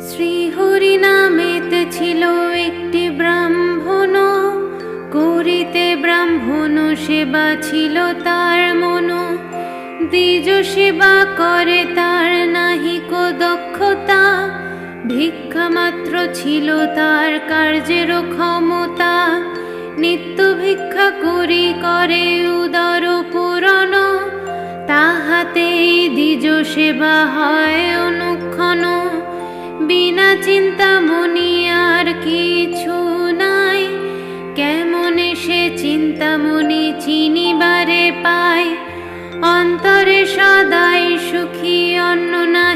শ্রীহরি নামেতে ছিল একটি ব্রাহ্মণ, করিতে ব্রাহ্মণ সেবা ছিল তার মন। দ্বিজ সেবা করে তার নাহিক দক্ষতা, ভিক্ষা মাত্র ছিল তার কার্যের ক্ষমতা। নিত্য ভিক্ষা করি করে উদর পূরণ, তাহাতেই দ্বিজ সেবা হয় অনুক্ষণ। বিনা চিন্তামণি আর কিছু নাই, কেমনে সে চিন্তামণি চিনিবারে পায়। অন্তরে সদাই সুখী অন্ন না